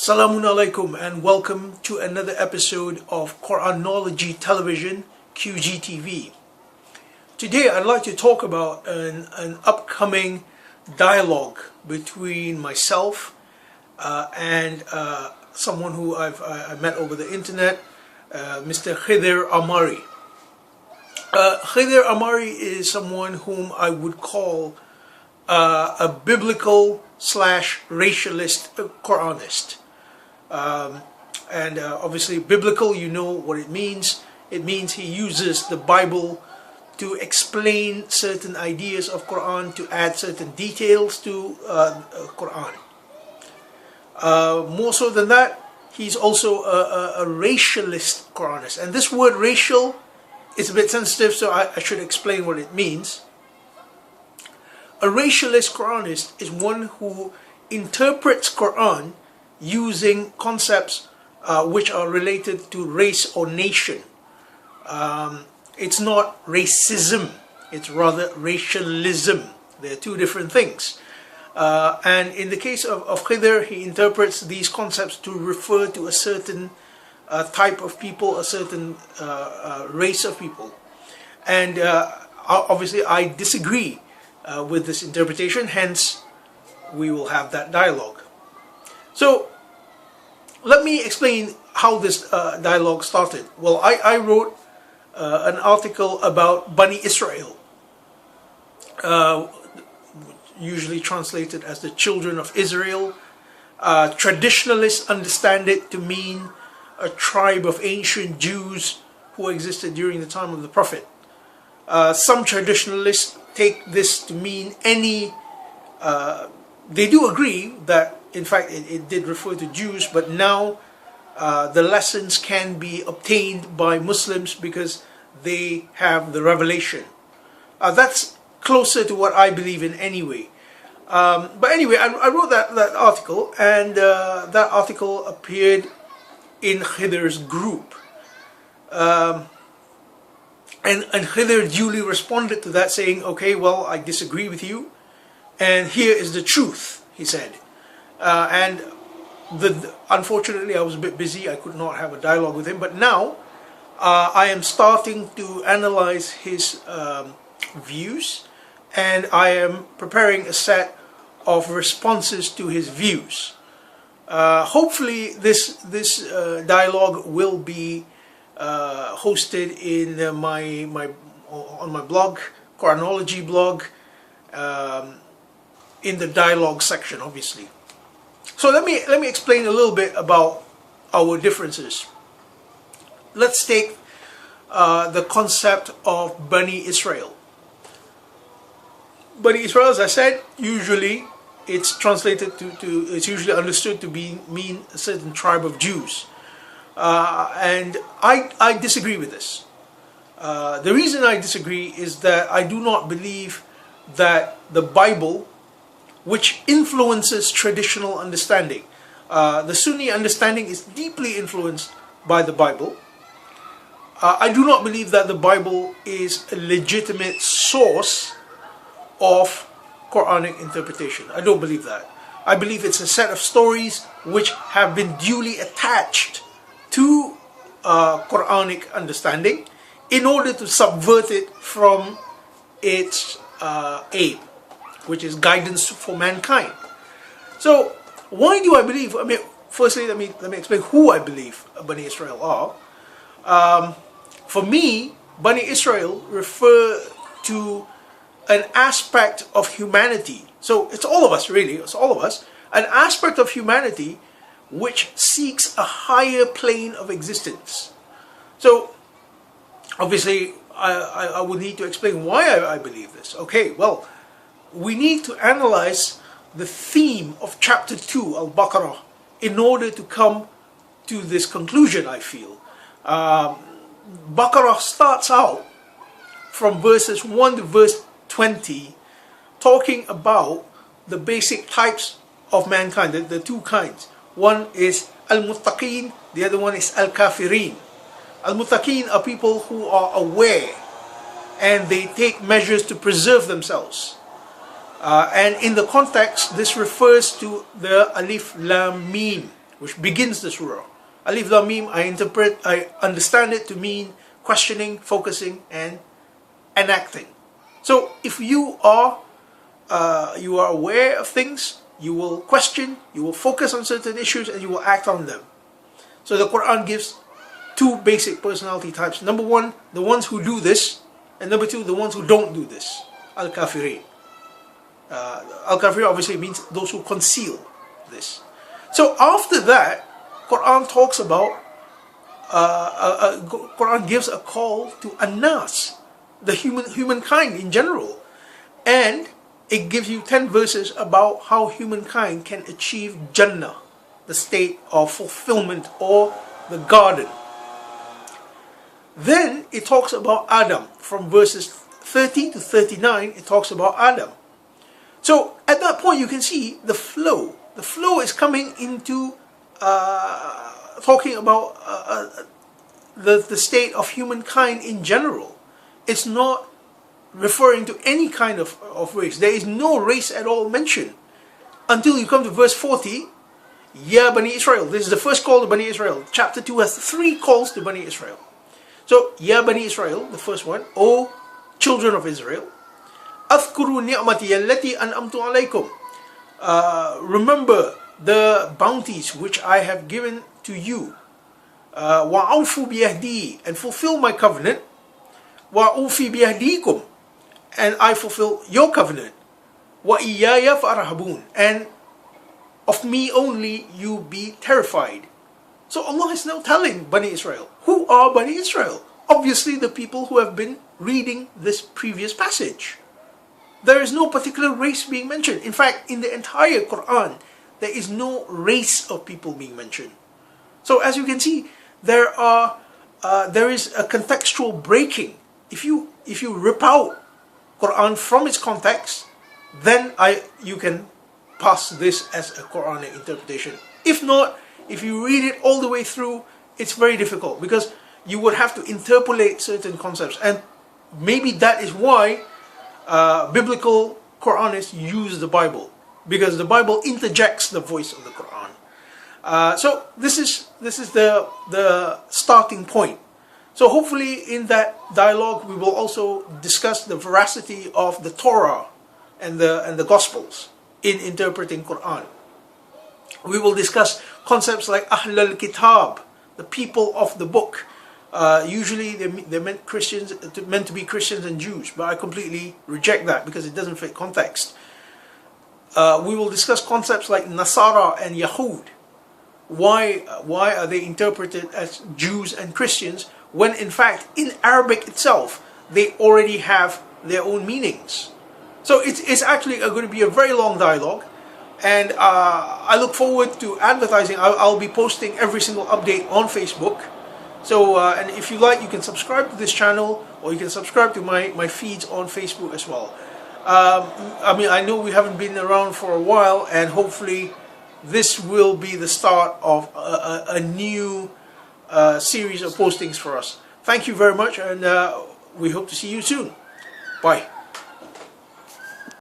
Assalamu alaikum and welcome to another episode of Quranology Television, QGTV. Today I'd like to talk about an upcoming dialogue between myself and someone who I met over the internet, Mr. Khidir Amari. Khidir Amari is someone whom I would call a biblical / racialist Quranist. Obviously biblical, you know what it means. It means he uses the Bible to explain certain ideas of Quran, to add certain details to Quran. More so than that, he's also a racialist Quranist. And this word racial is a bit sensitive, so I should explain what it means. A racialist Quranist is one who interprets Quran using concepts which are related to race or nation. It's not racism, it's rather racialism. They're two different things. And in the case of Khidir, he interprets these concepts to refer to a certain type of people, a certain race of people. And obviously I disagree with this interpretation, hence we will have that dialogue. So let me explain how this dialogue started. Well, I wrote an article about Bani Israil, usually translated as the children of Israel. Traditionalists understand it to mean a tribe of ancient Jews who existed during the time of the Prophet. Some traditionalists take this to mean any, they do agree that in fact it did refer to Jews, but now the lessons can be obtained by Muslims because they have the revelation. That's closer to what I believe in anyway. But anyway, I wrote that article, and that article appeared in Khidir's group. And Khidir duly responded to that, saying, okay, well, I disagree with you, and here is the truth, he said. Unfortunately, I was a bit busy, I could not have a dialogue with him, but now I am starting to analyze his views, and I am preparing a set of responses to his views. Hopefully this dialogue will be hosted in on my blog, Quranology blog, in the dialogue section, obviously. So let me explain a little bit about our differences. Let's take the concept of Bani Israil. Bani Israil, as I said, usually it's translated it's usually understood to mean a certain tribe of Jews. And I disagree with this. The reason I disagree is that I do not believe that the Bible, which influences traditional understanding, the Sunni understanding is deeply influenced by the Bible. I do not believe that the Bible is a legitimate source of Quranic interpretation. I don't believe that. I believe it's a set of stories which have been duly attached to Quranic understanding in order to subvert it from its aim, which is guidance for mankind. So why do I believe? I mean, firstly, let me explain who I believe Bani Israil are. For me, Bani Israil refer to an aspect of humanity. So it's all of us, really. It's all of us. An aspect of humanity which seeks a higher plane of existence. So obviously I would need to explain why I believe this. Okay, well, we need to analyze the theme of chapter 2, al-Baqarah, in order to come to this conclusion, I feel. Baqarah starts out from verses 1 to verse 20 talking about the basic types of mankind, the two kinds. One is al-muttaqeen, the other one is al-kafirin. Al-muttaqeen are people who are aware and they take measures to preserve themselves. And in the context, this refers to the alif lam mim, which begins the surah. Alif Lam Mim, I understand it to mean questioning, focusing, and enacting. So if you are aware of things, you will question, you will focus on certain issues, and you will act on them. So the Quran gives two basic personality types. Number one, the ones who do this, and number two, the ones who don't do this. Al-Kafirin. Al-Kafirin obviously means those who conceal this. So after that, Quran talks about, Quran gives a call to An-Nas, the humankind in general. And it gives you 10 verses about how humankind can achieve Jannah, the state of fulfillment, or the garden. Then it talks about Adam. From verses 30 to 39, it talks about Adam. So at that point you can see the flow. The flow is coming into talking about the state of humankind in general. It's not referring to any kind of race. There is no race at all mentioned until you come to verse 40. Ya Bani Israil. This is the first call to Bani Israil. Chapter 2 has 3 calls to Bani Israil. So, Ya Bani Israil, the first one, O children of Israel, Athkuru ni'mati allati an'amtu alaykum. Remember the bounties which I have given to you. Wa'awfu biyahdi, and fulfill my covenant. Wa'ufi biyahdikum, and I fulfill your covenant. Wa iyaya farhabun, and of me only you be terrified. So Allah is now telling Bani Israel. Who are Bani Israel? Obviously the people who have been reading this previous passage. There is no particular race being mentioned. In fact, in the entire Quran, there is no race of people being mentioned. So as you can see, there is a contextual breaking. If you rip out Quran from its context, then you can pass this as a Quranic interpretation. If not, if you read it all the way through, it's very difficult because you would have to interpolate certain concepts, and maybe that is why biblical Quranists use the Bible, because the Bible interjects the voice of the Quran. So this is the starting point. So hopefully in that dialogue we will also discuss the veracity of the Torah and the Gospels in interpreting Quran. We will discuss concepts like al-kitab, the people of the book. Usually they're meant to be Christians and Jews, but I completely reject that because it doesn't fit context. We will discuss concepts like Nasara and Yahud. Why are they interpreted as Jews and Christians when in fact in Arabic itself they already have their own meanings? So it's actually going to be a very long dialogue, and I look forward to advertising. I'll be posting every single update on Facebook. So and if you like, you can subscribe to this channel, or you can subscribe to my feeds on Facebook as well. I mean, I know we haven't been around for a while, and hopefully this will be the start of a new series of postings for us. Thank you very much, and we hope to see you soon. Bye.